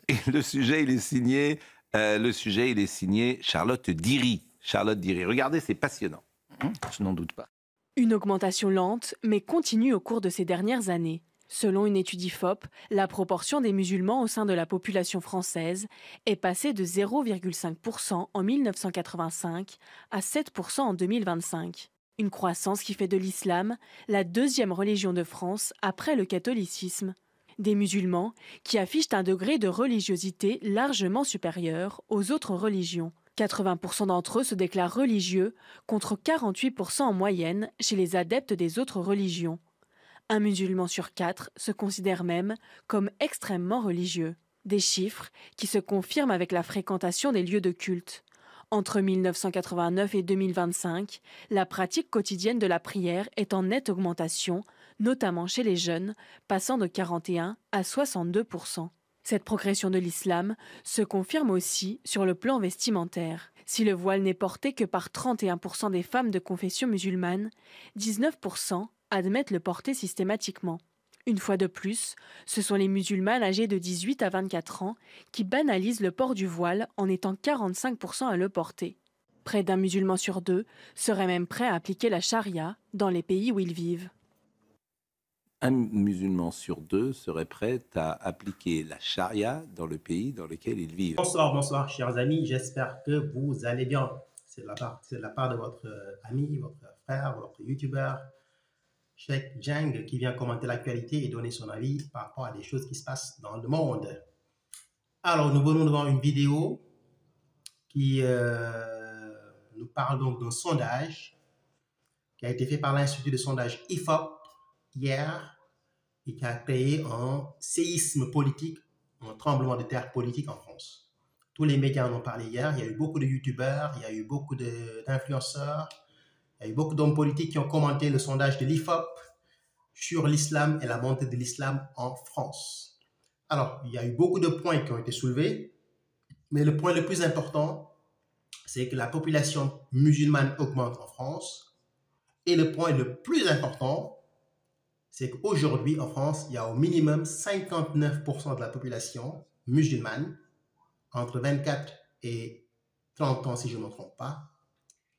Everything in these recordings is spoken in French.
Et le sujet, il est signé Charlotte Diry. Charlotte Diry. Regardez, c'est passionnant. Je n'en doute pas. Une augmentation lente, mais continue au cours de ces dernières années. Selon une étude IFOP, la proportion des musulmans au sein de la population française est passée de 0,5% en 1985 à 7% en 2025. Une croissance qui fait de l'islam la deuxième religion de France après le catholicisme. Des musulmans qui affichent un degré de religiosité largement supérieur aux autres religions. 80% d'entre eux se déclarent religieux, contre 48% en moyenne chez les adeptes des autres religions. Un musulman sur 4 se considère même comme extrêmement religieux. Des chiffres qui se confirment avec la fréquentation des lieux de culte. Entre 1989 et 2025, la pratique quotidienne de la prière est en nette augmentation, notamment chez les jeunes, passant de 41 à 62%. Cette progression de l'islam se confirme aussi sur le plan vestimentaire. Si le voile n'est porté que par 31% des femmes de confession musulmane, 19% admettent le porter systématiquement. Une fois de plus, ce sont les musulmanes âgés de 18 à 24 ans qui banalisent le port du voile en étant 45% à le porter. Près d'un musulman sur deux serait même prêt à appliquer la charia dans les pays où ils vivent. Un musulman sur deux serait prêt à appliquer la charia dans le pays dans lequel il vit. Bonsoir, chers amis. J'espère que vous allez bien. C'est de la part de votre ami, votre frère, votre youtubeur, Cheikh Jang, qui vient commenter l'actualité et donner son avis par rapport à des choses qui se passent dans le monde. Alors, nous venons de voir une vidéo qui nous parle donc d'un sondage qui a été fait par l'Institut de sondage IFOP hier et qui a créé un séisme politique, un tremblement de terre politique en France. Tous les médias en ont parlé hier. Il y a eu beaucoup de youtubeurs, il y a eu beaucoup d'influenceurs, il y a eu beaucoup d'hommes politiques qui ont commenté le sondage de l'IFOP sur l'islam et la montée de l'islam en France. Alors, il y a eu beaucoup de points qui ont été soulevés, mais le point le plus important, c'est que la population musulmane augmente en France. Et le point le plus important, c'est qu'aujourd'hui, en France, il y a au minimum 59% de la population musulmane, entre 24 et 30 ans, si je ne me trompe pas,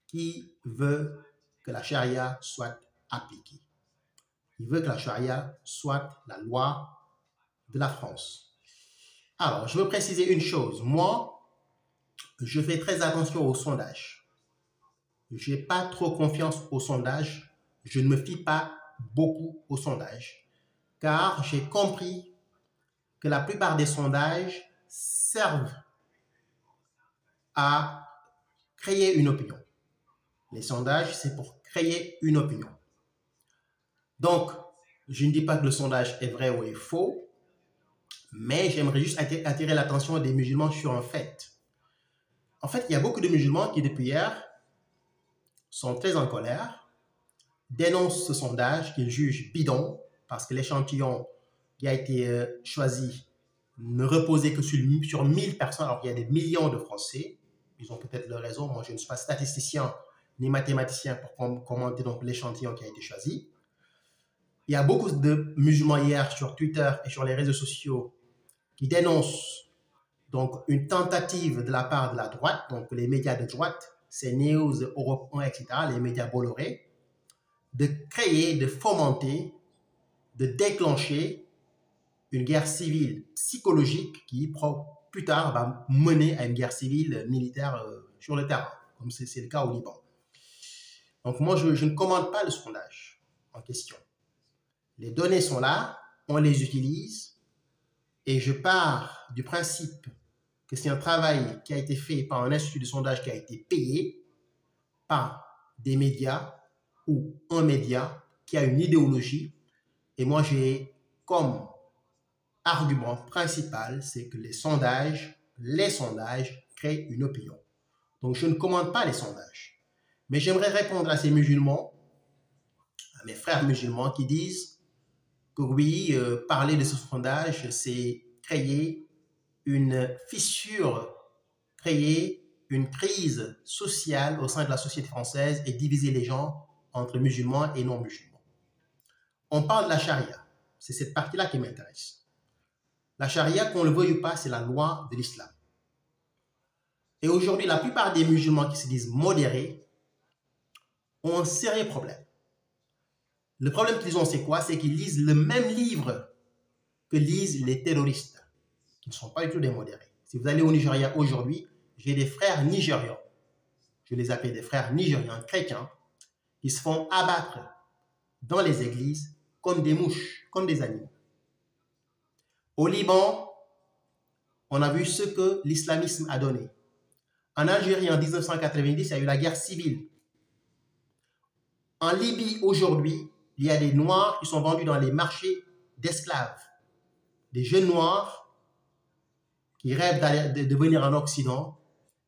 qui veut que la charia soit appliquée. Il veut que la charia soit la loi de la France. Alors, je veux préciser une chose. Moi, je fais très attention aux sondages. Je n'ai pas trop confiance aux sondages. Je ne me fie pas beaucoup aux sondages, car j'ai compris que la plupart des sondages servent à créer une opinion. Les sondages, c'est pour créer une opinion. Donc, je ne dis pas que le sondage est vrai ou est faux, mais j'aimerais juste attirer l'attention des musulmans sur un fait. En fait, il y a beaucoup de musulmans qui, depuis hier, sont très en colère, dénoncent ce sondage qu'ils jugent bidon parce que l'échantillon qui a été choisi ne reposait que sur 1000 personnes, alors qu'il y a des millions de Français. Ils ont peut-être leur raison. Moi, je ne suis pas statisticien ni mathématicien pour commenter donc l'échantillon qui a été choisi. Il y a beaucoup de musulmans hier sur Twitter et sur les réseaux sociaux qui dénoncent donc une tentative de la part de la droite, donc les médias de droite, CNews, Europe 1, etc., les médias Bolloré, de créer, de fomenter, de déclencher une guerre civile psychologique qui, plus tard, va mener à une guerre civile militaire sur le terrain, comme c'est le cas au Liban. Donc moi, je ne commande pas le sondage en question. Les données sont là, on les utilise, et je pars du principe que c'est un travail qui a été fait par un institut de sondage qui a été payé par des médias ou un média qui a une idéologie. Et moi, j'ai comme argument principal, c'est que les sondages créent une opinion. Donc, je ne commande pas les sondages. Mais j'aimerais répondre à ces musulmans, à mes frères musulmans qui disent que oui, parler de ce sondage, c'est créer une fissure, créer une crise sociale au sein de la société française et diviser les gens entre musulmans et non musulmans. On parle de la charia. C'est cette partie-là qui m'intéresse. La charia, qu'on le veuille ou pas, c'est la loi de l'islam. Et aujourd'hui, la plupart des musulmans qui se disent modérés ont un sérieux problème. Le problème qu'ils ont, c'est quoi? C'est qu'ils lisent le même livre que lisent les terroristes, qui ne sont pas du tout des modérés. Si vous allez au Nigeria aujourd'hui, j'ai des frères nigérians, je les appelle des frères nigérians chrétiens, qui se font abattre dans les églises comme des mouches, comme des animaux. Au Liban, on a vu ce que l'islamisme a donné. En Algérie, en 1990, il y a eu la guerre civile. En Libye, aujourd'hui, il y a des Noirs qui sont vendus dans les marchés d'esclaves. Des jeunes Noirs qui rêvent de venir en Occident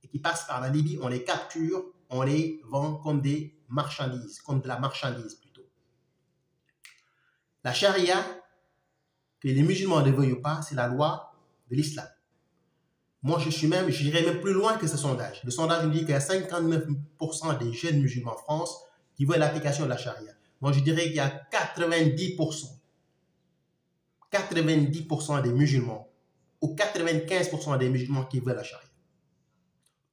et qui passent par la Libye, on les capture, on les vend comme des marchandises, comme de la marchandise plutôt. La charia, que les musulmans ne veuillent pas, c'est la loi de l'islam. Moi, j'irais même plus loin que ce sondage. Le sondage nous dit qu'il y a 59% des jeunes musulmans en France qui veulent l'application de la charia. Moi, je dirais qu'il y a 90%. 90% des musulmans ou 95% des musulmans qui veulent la charia.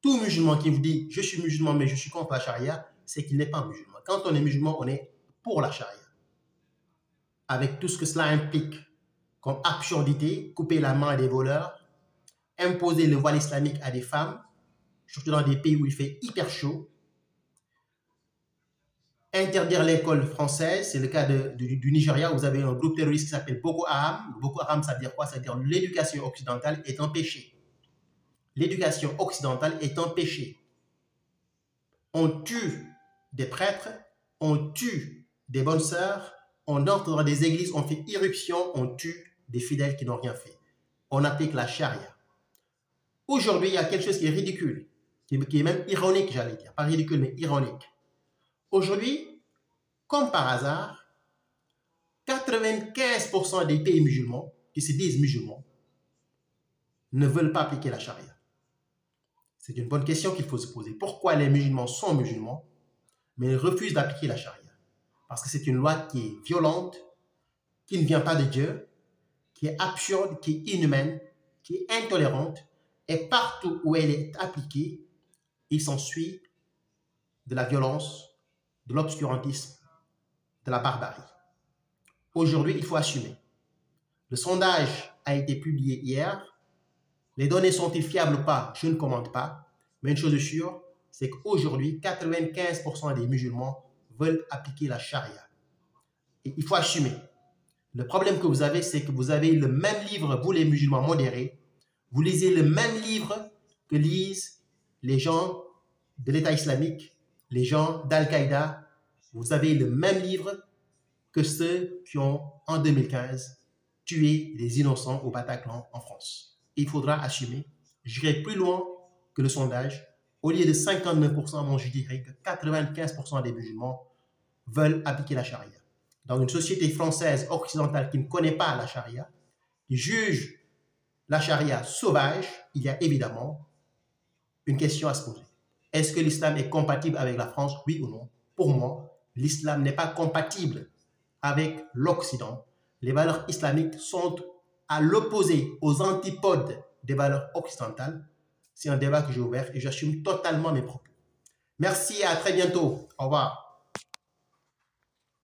Tout musulman qui vous dit « je suis musulman mais je suis contre la charia », c'est qu'il n'est pas musulman. Quand on est musulman, on est pour la charia. Avec tout ce que cela implique comme absurdité, couper la main des voleurs, imposer le voile islamique à des femmes, surtout dans des pays où il fait hyper chaud, interdire l'école française, c'est le cas du Nigeria, où vous avez un groupe terroriste qui s'appelle Boko Haram. Boko Haram, ça veut dire quoi? Ça veut dire l'éducation occidentale est un péché. L'éducation occidentale est un péché. On tue des prêtres, on tue des bonnes sœurs, on entre dans des églises, on fait irruption, on tue des fidèles qui n'ont rien fait. On applique la charia. Aujourd'hui, il y a quelque chose qui est ridicule, qui est même ironique, j'allais dire. Pas ridicule, mais ironique. Aujourd'hui, comme par hasard, 95% des pays musulmans, qui se disent musulmans, ne veulent pas appliquer la charia. C'est une bonne question qu'il faut se poser. Pourquoi les musulmans sont musulmans, mais ils refusent d'appliquer la charia? Parce que c'est une loi qui est violente, qui ne vient pas de Dieu, qui est absurde, qui est inhumaine, qui est intolérante, et partout où elle est appliquée, il s'ensuit de la violence, de l'obscurantisme, de la barbarie. Aujourd'hui, il faut assumer. Le sondage a été publié hier. Les données sont-ils fiables ou pas? Je ne commente pas. Mais une chose est sûre, c'est qu'aujourd'hui, 95% des musulmans veulent appliquer la charia. Et il faut assumer. Le problème que vous avez, c'est que vous avez le même livre, vous les musulmans modérés, vous lisez le même livre que lisent les gens de l'État islamique, les gens d'Al-Qaïda. Vous avez le même livre que ceux qui ont, en 2015, tué les innocents au Bataclan en France. Il faudra assumer. J'irai plus loin que le sondage. Au lieu de 59%, moi je dirais que 95% des musulmans veulent appliquer la charia. Dans une société française occidentale qui ne connaît pas la charia, qui juge la charia sauvage, il y a évidemment une question à se poser. Est-ce que l'islam est compatible avec la France, oui ou non? Pour moi, l'islam n'est pas compatible avec l'Occident. Les valeurs islamiques sont à l'opposé, aux antipodes des valeurs occidentales. C'est un débat que j'ai ouvert et j'assume totalement mes propos. Merci et à très bientôt. Au revoir.